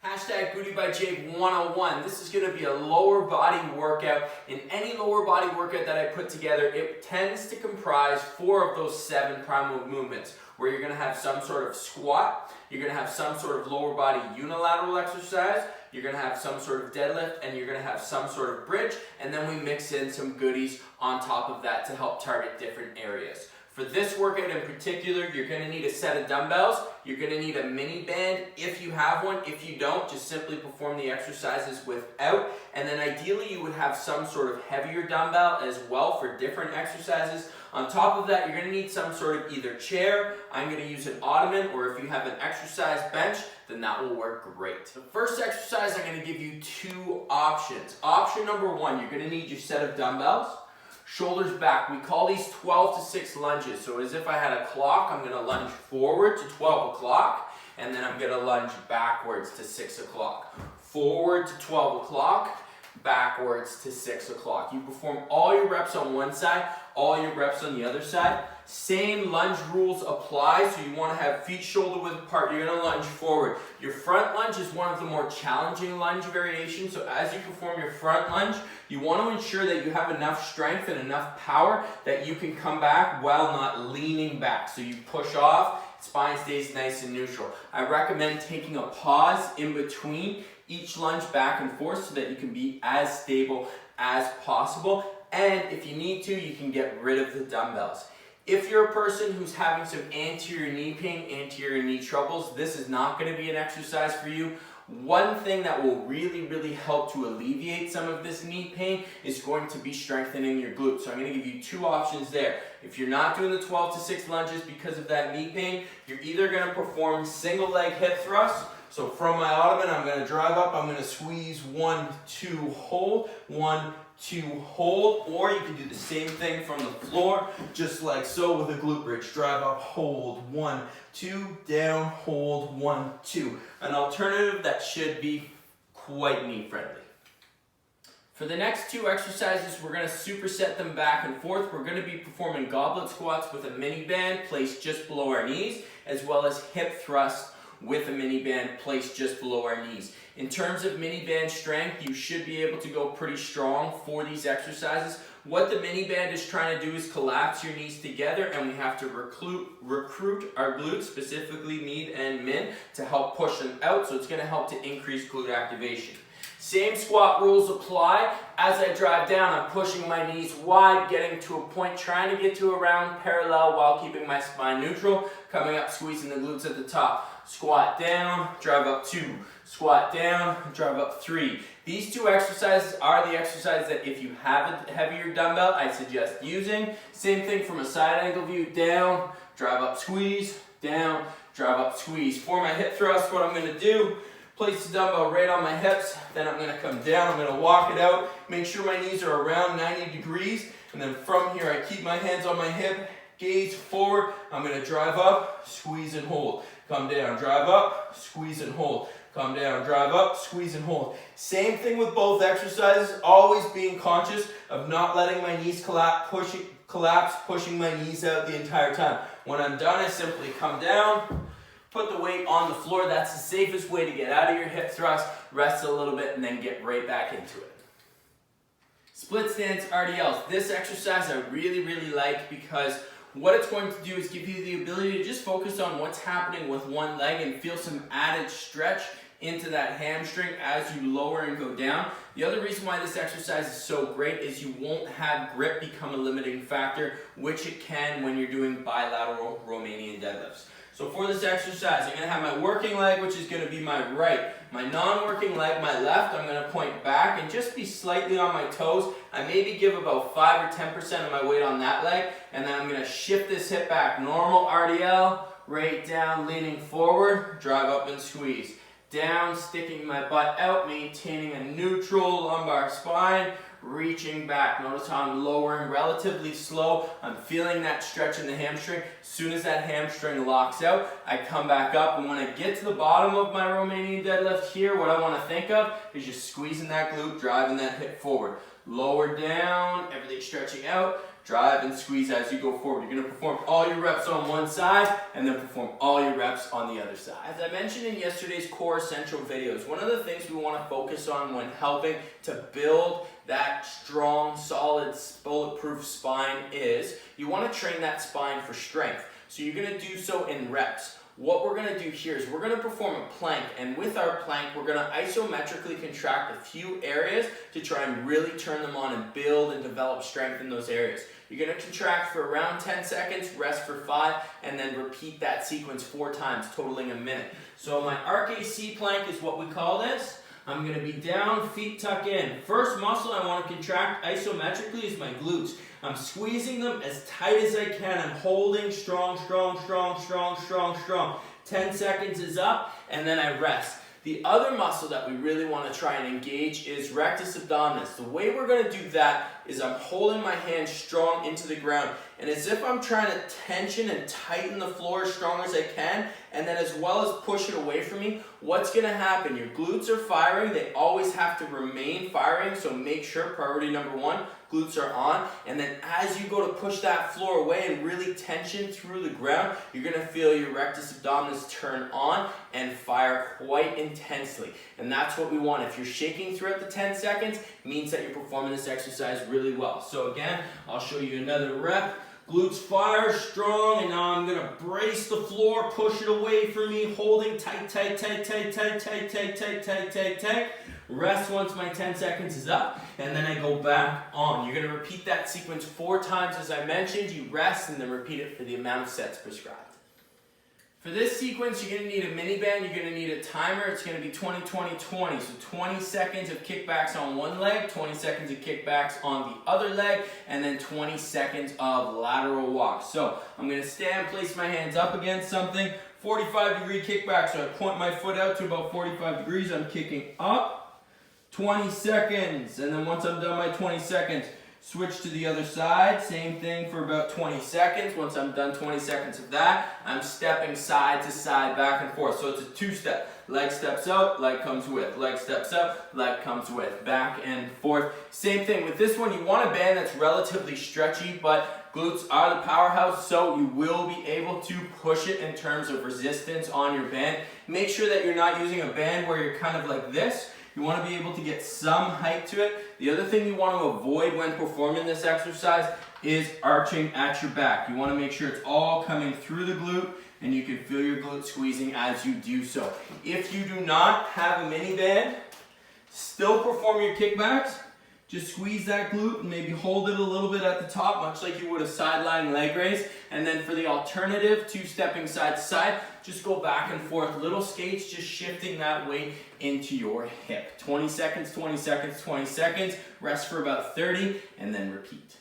Hashtag Booty by Jake 101. This is going to be a lower body workout. In any lower body workout that I put together, it tends to comprise 4 of those 7 primal movements, where you're going to have some sort of squat, you're going to have some sort of lower body unilateral exercise, you're going to have some sort of deadlift, and you're going to have some sort of bridge, and then we mix in some goodies on top of that to help target different areas. For this workout in particular, you're going to need a set of dumbbells, you're going to need a mini band if you have one. If you don't, just simply perform the exercises without, and then ideally you would have some sort of heavier dumbbell as well for different exercises. On top of that, you're going to need some sort of either chair, I'm going to use an ottoman, or if you have an exercise bench, then that will work great. The first exercise, I'm going to give you 2 options. Option number 1, you're going to need your set of dumbbells. Shoulders back. We call these 12 to 6 lunges. So as if I had a clock, I'm going to lunge forward to 12 o'clock, and then I'm going to lunge backwards to 6 o'clock. Forward to 12 o'clock, backwards to 6 o'clock. You perform all your reps on one side, all your reps on the other side. Same lunge rules apply, so you want to have feet shoulder width apart. You're going to lunge forward. Your front lunge is one of the more challenging lunge variations, so as you perform your front lunge, you want to ensure that you have enough strength and enough power that you can come back while not leaning back. So you push off, spine stays nice and neutral. I recommend taking a pause in between each lunge back and forth so that you can be as stable as possible. And if you need to, you can get rid of the dumbbells. If you're a person who's having some anterior knee pain, anterior knee troubles, this is not going to be an exercise for you. One thing that will really help to alleviate some of this knee pain is going to be strengthening your glutes. So I'm going to give you 2 options there. If you're not doing the 12 to 6 lunges because of that knee pain, you're either going to perform single leg hip thrusts. So from my ottoman, I'm going to drive up, I'm going to squeeze 1, 2, hold, 1, 2, hold, or you can do the same thing from the floor, just like so with a glute bridge. Drive up, hold, 1, 2, down, hold, 1, 2. An alternative that should be quite knee friendly. For the next 2 exercises, we're going to superset them back and forth. We're going to be performing goblet squats with a mini band placed just below our knees, as well as hip thrusts with a mini band placed just below our knees. In terms of mini band strength, you should be able to go pretty strong for these exercises. What the mini band is trying to do is collapse your knees together, and we have to recruit our glutes, specifically med and min, to help push them out, so it's going to help to increase glute activation. Same squat rules apply. As I drive down, I'm pushing my knees wide, getting to a point, trying to get to around parallel while keeping my spine neutral. Coming up, squeezing the glutes at the top. Squat down, drive up 2. Squat down, drive up 3. These 2 exercises are the exercises that if you have a heavier dumbbell, I suggest using. Same thing from a side angle view. Down, drive up, squeeze. Down, drive up, squeeze. For my hip thrust, what I'm going to do, place the dumbbell right on my hips, then I'm going to come down, I'm going to walk it out, make sure my knees are around 90 degrees, and then from here I keep my hands on my hip, gaze forward, I'm going to drive up, squeeze and hold, come down, drive up, squeeze and hold, come down, drive up, squeeze and hold. Same thing with both exercises, always being conscious of not letting my knees collapse, pushing my knees out the entire time. When I'm done, I simply come down, put the weight on the floor. That's the safest way to get out of your hip thrust, rest a little bit, and then get right back into it. Split stance RDLs. This exercise I really like because what it's going to do is give you the ability to just focus on what's happening with one leg and feel some added stretch into that hamstring as you lower and go down. The other reason why this exercise is so great is you won't have grip become a limiting factor, which it can when you're doing bilateral Romanian deadlifts. So for this exercise, I'm going to have my working leg, which is going to be my right. My non-working leg, my left, I'm going to point back and just be slightly on my toes. I maybe give about 5 or 10% of my weight on that leg, and then I'm going to shift this hip back. Normal RDL, right down, leaning forward, drive up and squeeze. Down, sticking my butt out, maintaining a neutral lumbar spine, reaching back. Notice how I'm lowering relatively slow. I'm feeling that stretch in the hamstring. As soon as that hamstring locks out, I come back up, and when I get to the bottom of my Romanian deadlift here, what I want to think of is just squeezing that glute, driving that hip forward. Lower down, everything stretching out, drive and squeeze as you go forward. You're going to perform all your reps on one side and then perform all your reps on the other side. As I mentioned in yesterday's core essential videos, one of the things we want to focus on when helping to build that strong, solid, bulletproof spine is you want to train that spine for strength. So you're going to do so in reps. What we're going to do here is we're going to perform a plank, and with our plank we're going to isometrically contract a few areas to try and really turn them on and build and develop strength in those areas. You're going to contract for around 10 seconds, rest for 5, and then repeat that sequence 4 times, totaling a minute. So my RKC plank is what we call this. I'm going to be down, feet tuck in. First muscle I want to contract isometrically is my glutes. I'm squeezing them as tight as I can. I'm holding strong, strong, strong, strong, strong, strong. 10 seconds is up, and then I rest. The other muscle that we really want to try and engage is rectus abdominis. The way we're going to do that is I'm holding my hands strong into the ground, and as if I'm trying to tension and tighten the floor as strong as I can, and then as well as push it away from me. What's going to happen? Your glutes are firing. They always have to remain firing, so make sure priority number 1, glutes are on, and then as you go to push that floor away and really tension through the ground, you're going to feel your rectus abdominis turn on and fire quite intensely. And that's what we want. If you're shaking throughout the 10 seconds, it means that you're performing this exercise really well. So again, I'll show you another rep. Glutes fire strong, and now I'm going to brace the floor, push it away from me, holding tight, tight, tight, tight, tight, tight, tight, tight, tight, tight, tight. Rest once my 10 seconds is up, and then I go back on. You're going to repeat that sequence 4 times as I mentioned. You rest and then repeat it for the amount of sets prescribed. For this sequence, you're going to need a miniband, you're going to need a timer. It's going to be 20, 20, 20. So 20 seconds of kickbacks on one leg, 20 seconds of kickbacks on the other leg, and then 20 seconds of lateral walk. So I'm going to stand, place my hands up against something, 45-degree kickback. So I point my foot out to about 45 degrees. I'm kicking up, 20 seconds. And then once I'm done my 20 seconds, switch to the other side, same thing for about 20 seconds. Once I'm done 20 seconds of that, I'm stepping side to side, back and forth. So it's a 2-step. Leg steps out, leg comes with. Leg steps up, leg comes with. Back and forth. Same thing with this one. You want a band that's relatively stretchy, but glutes are the powerhouse, so you will be able to push it in terms of resistance on your band. Make sure that you're not using a band where you're kind of like this. You want to be able to get some height to it. The other thing you want to avoid when performing this exercise is arching at your back. You want to make sure it's all coming through the glute, and you can feel your glute squeezing as you do so. If you do not have a mini band, still perform your kickbacks. Just squeeze that glute and maybe hold it a little bit at the top, much like you would a sideline leg raise. And then for the alternative, 2-stepping side to side, just go back and forth. Little skates, just shifting that weight into your hip. 20 seconds, 20 seconds, 20 seconds. Rest for about 30, and then repeat.